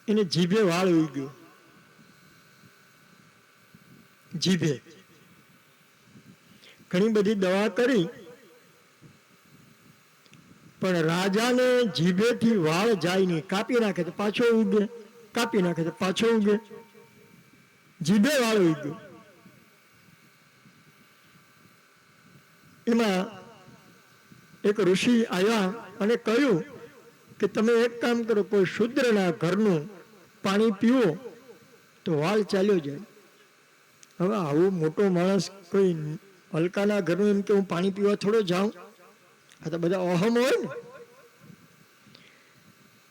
એને જીભે વાળ ઉઈ ગયો, જીભે. ઘણી બધી દવા કરી, પણ રાજાને જીભેથી વાળ જાય નહીં. કાપી નાખે તો પાછો ઉગે, કાપી નાખે તો પાછો ઉગે, જીભે વાળ ઉઈ ગયો. એમાં એક ઋષિ આવ્યા અને કહ્યું કે તમે એક કામ કરો, કોઈ શૂદ્રના ઘરનું પાણી પીવો તો વાળ ચાલ્યો જાય. હવે આવું મોટો માણસ કોઈ હલકાના ઘરનું એમ કે હું પાણી પીવા થોડો જાઉં? આ તો બધા અહમ હોય ને.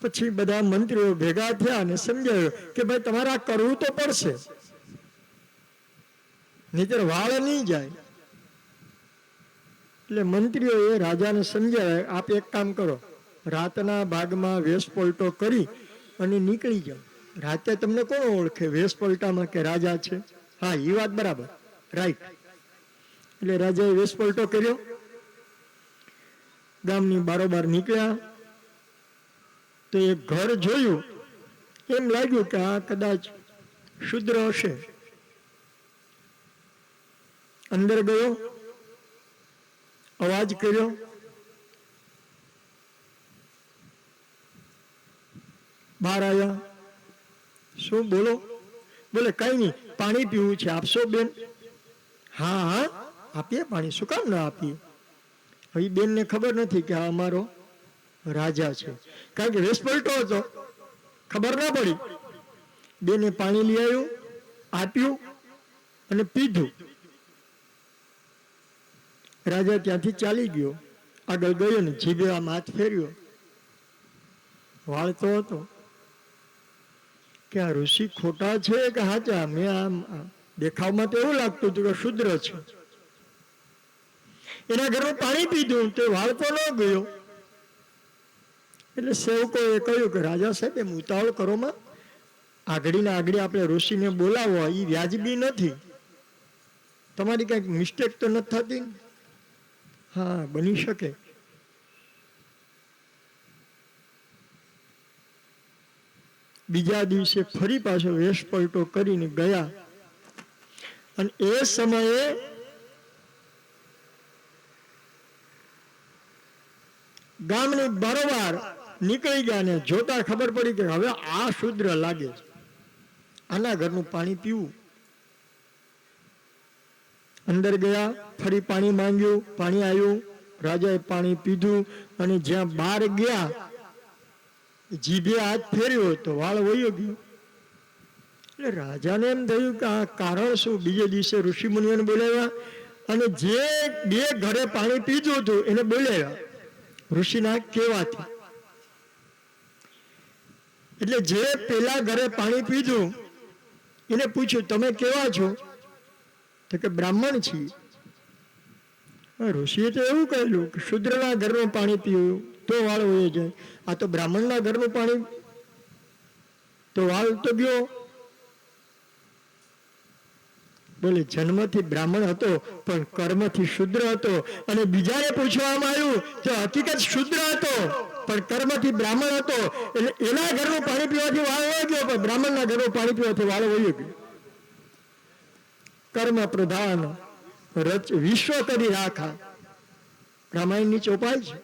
પછી બધા મંત્રીઓ ભેગા થયા અને સમજાવ્યું કે ભાઈ તમારે આ કરવું તો પડશે, નહીંતર વાળ નહીં જાય. એટલે મંત્રીઓએ રાજાને સમજાવ્યા, આપ એક કામ કરો, રાતના ભાગમાં વેશ પલટો કરી અને નીકળી જાઓ. રાતે તમને કોણ ઓળખે વેશ પલટામાં કે રાજા છે? હા, એ વાત બરાબર, રાઈટ. એટલે રાજાએ વેશ પલટો કર્યો, ગામની બારોબાર નીકળ્યા તો એક ઘર જોયું. એમ લાગ્યું કે આ કદાચ શુદ્ર હશે. અંદર ગયો, અવાજ કર્યો, બહાર આવ્યા. શું બોલો? બોલે કઈ નહીં, પાણી પીવું છે, આપશો બેન? હા હા આપીએ પાણી, શું કામ ના આપીએ? હવે બેનને ખબર નથી કે આ અમારો રાજા છે, કારણ કે વેશ પલટો હતો, ખબર ના પડી. બેને પાણી લઈ આવ્યું, આપ્યું અને પીધું. રાજા ત્યાંથી ચાલી ગયો, આગળ ગયો ને જીભે આમ હાથ ફેર્યો, વાળતો હતો કે આ ઋષિ ખોટા છે કે સાચા? મેં આમ દેખાવમાં તો એવું લાગતું હતું કે શુદ્ર છે. એના ઘરનું પાણી પીધું તો વાળતો ન ગયો. એટલે સેવકોએ કહ્યું કે રાજા સાહેબ એમ ઉતાવળ કરોમાં, આગળીને આગળ આપણે ઋષિને બોલાવવા એ વ્યાજબી નથી. તમારી કંઈક મિસ્ટેક તો નથી થતી? હા, બની શકે. બીજા દિવસે ફરી પાછો વેશ પલટો કરીને ગયા અને એ સમયે ગામની બારોબાર નીકળી ગયા ને જોતા ખબર પડી કે હવે આ શુદ્ર લાગે છે, આના ઘરનું પાણી પીવું. અંદર ગયા, ફરી પાણી માંગ્યું, પાણી આવ્યું, રાજાએ પાણી પીધું અને જ્યાં બહાર ગયા જીભે હાથ ફેર્યો તો વાળ વયો ગયો. એટલે રાજાને એમ થયું કે આ કારણ શું? બીજે દિવસે ઋષિ મુનિઓને બોલાવ્યા અને જે બે ઘરે પાણી પીધું હતું એને બોલાવ્યા ઋષિના કહેવાથી. એટલે જે પેલા ઘરે પાણી પીધું એને પૂછ્યું તમે કેવા છો? તો કે બ્રાહ્મણ છીએ. ઋષિએ તો એવું કહેલું કે શુદ્રના ઘરનું પાણી પીવું તો વાળ વયો જાય, આ તો બ્રાહ્મણના ઘરનું પાણી તો વાળ તો ગયો. બોલે જન્મથી બ્રાહ્મણ હતો પણ કર્મથી શુદ્ર હતો. અને બીજાને પૂછવામાં આવ્યું તો હકીકત શુદ્ર હતો પણ કર્મથી બ્રાહ્મણ હતો. એટલે એના ઘરનું પાણી પીવાથી વાળ વયો ગયો, પણ બ્રાહ્મણના ઘરનું પાણી પીવાથી વાળ વયો ગયો. કર્મ પ્રધાન રચ વિશ્વ કરી રાખા, રામાયણની ચોપાઈ છે.